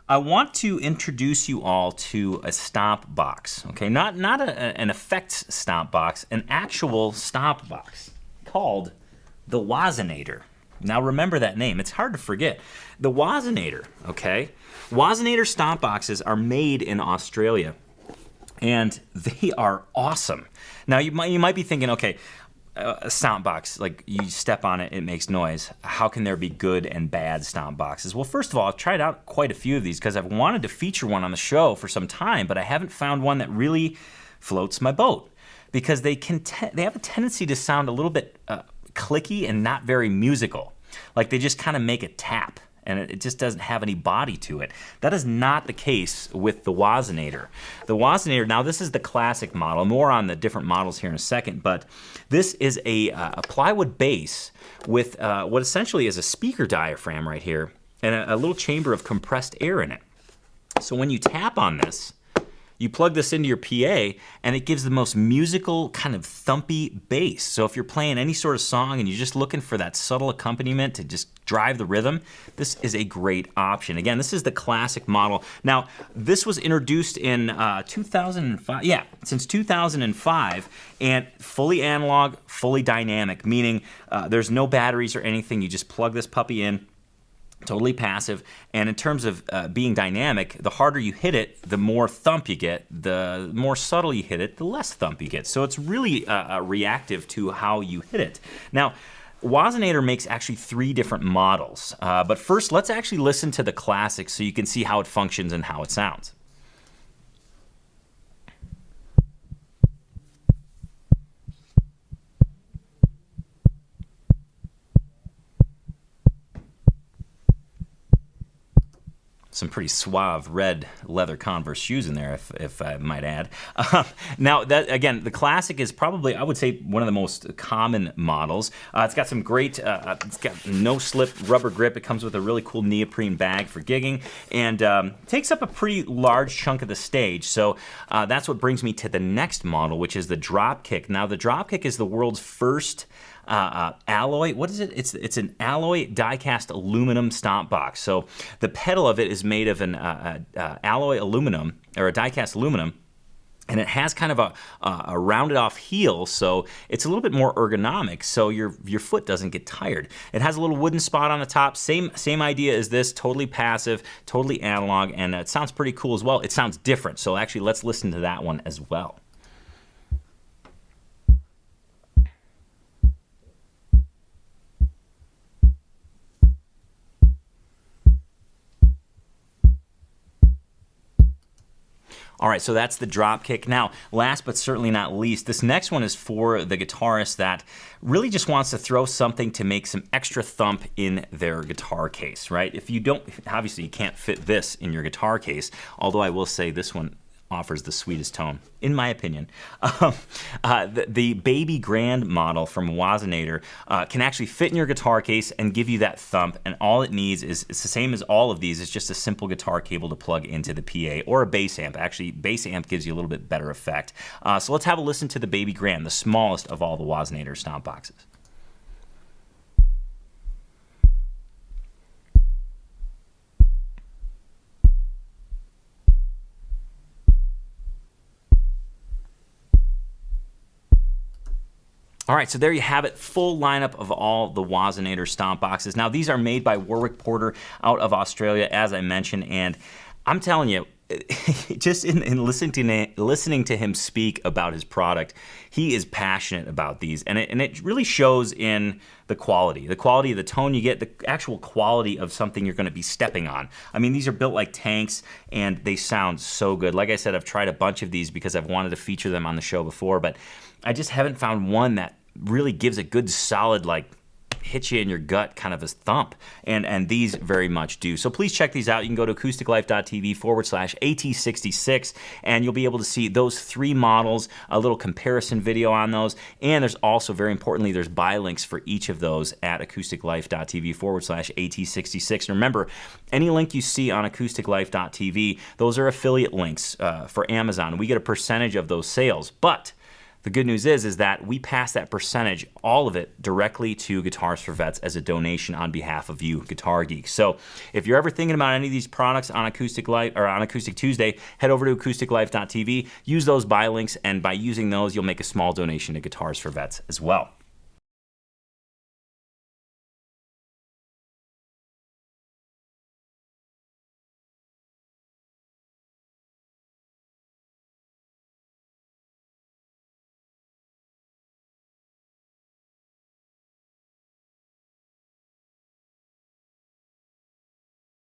I want to introduce you all to a stomp box, okay? Not an effects stomp box, an actual stomp box called the Wazinator. Now remember that name, it's hard to forget. The Wazinator, okay? Wazinator stomp boxes are made in Australia, and they are awesome. Now you might be thinking, okay, a stomp box, like you step on it, it makes noise. How can there be good and bad stomp boxes? Well, first of all, I've tried out quite a few of these because I've wanted to feature one on the show for some time, but I haven't found one that really floats my boat because they have a tendency to sound a little bit clicky and not very musical. Like they just kind of make a tap, and it just doesn't have any body to it. That is not the case with the Wazinator. The Wazinator, now this is the classic model, more on the different models here in a second, but this is a plywood base with what essentially is a speaker diaphragm right here and a little chamber of compressed air in it. So when you tap on this, you plug this into your PA, and it gives the most musical kind of thumpy bass. So if you're playing any sort of song and you're just looking for that subtle accompaniment to just drive the rhythm, this is a great option. Again, this is the classic model. Now, this was introduced in 2005. Yeah, since 2005, and fully analog, fully dynamic, meaning there's no batteries or anything. You just plug this puppy in. Totally passive, and in terms of being dynamic, the harder you hit it, the more thump you get. The more subtle you hit it, the less thump you get. So it's really reactive to how you hit it. Now, Wazinator makes actually 3 different models, but first let's actually listen to the classic so you can see how it functions and how it sounds. Some pretty suave red leather Converse shoes in there, if I might add. Now, that again, the classic is probably, I would say, one of the most common models. It's got some great, it's got no-slip rubber grip. It comes with a really cool neoprene bag for gigging, and takes up a pretty large chunk of the stage. So that's what brings me to the next model, which is the Dropkick. Now, the Dropkick is the world's first alloy. What is it? It's an alloy die-cast aluminum stomp box. So the pedal of it is made of an alloy aluminum, or a die-cast aluminum, and it has kind of a rounded off heel, so it's a little bit more ergonomic, so your foot doesn't get tired. It has a little wooden spot on the top. Same idea as this, totally passive, totally analog, and it sounds pretty cool as well. It sounds different, so actually let's listen to that one as well. All right, so that's the Dropkick. Now, last but certainly not least, this next one is for the guitarist that really just wants to throw something to make some extra thump in their guitar case, right? If you don't, obviously you can't fit this in your guitar case, although I will say this one offers the sweetest tone, in my opinion. The Baby Grand model from Wazinator can actually fit in your guitar case and give you that thump, and all it needs is, it's the same as all of these, it's just a simple guitar cable to plug into the PA, or a bass amp. Actually, bass amp gives you a little bit better effect. So let's have a listen to the Baby Grand, the smallest of all the Wazinator stomp boxes. All right, so there you have it, full lineup of all the Wazinator stomp boxes. Now, these are made by Warwick Porter out of Australia, as I mentioned, and I'm telling you, just in listening to him speak about his product, he is passionate about these, and it really shows in the quality of the tone you get, the actual quality of something you're going to be stepping on. I mean, these are built like tanks, and they sound so good. Like I said, I've tried a bunch of these because I've wanted to feature them on the show before, but I just haven't found one that really gives a good solid, like, hit you in your gut kind of a thump, and these very much do. So please check these out. You can go to acousticlife.tv/AT66, and you'll be able to see those 3 models, a little comparison video on those, and there's also, very importantly, there's buy links for each of those at acousticlife.tv/AT66. And remember, any link you see on acousticlife.tv, those are affiliate links for Amazon. We get a percentage of those sales, but The good news is that we pass that percentage, all of it, directly to Guitars for Vets as a donation on behalf of you guitar geeks. So if you're ever thinking about any of these products on Acoustic Life or on Acoustic Tuesday, head over to acousticlife.tv, use those buy links, and by using those, you'll make a small donation to Guitars for Vets as well.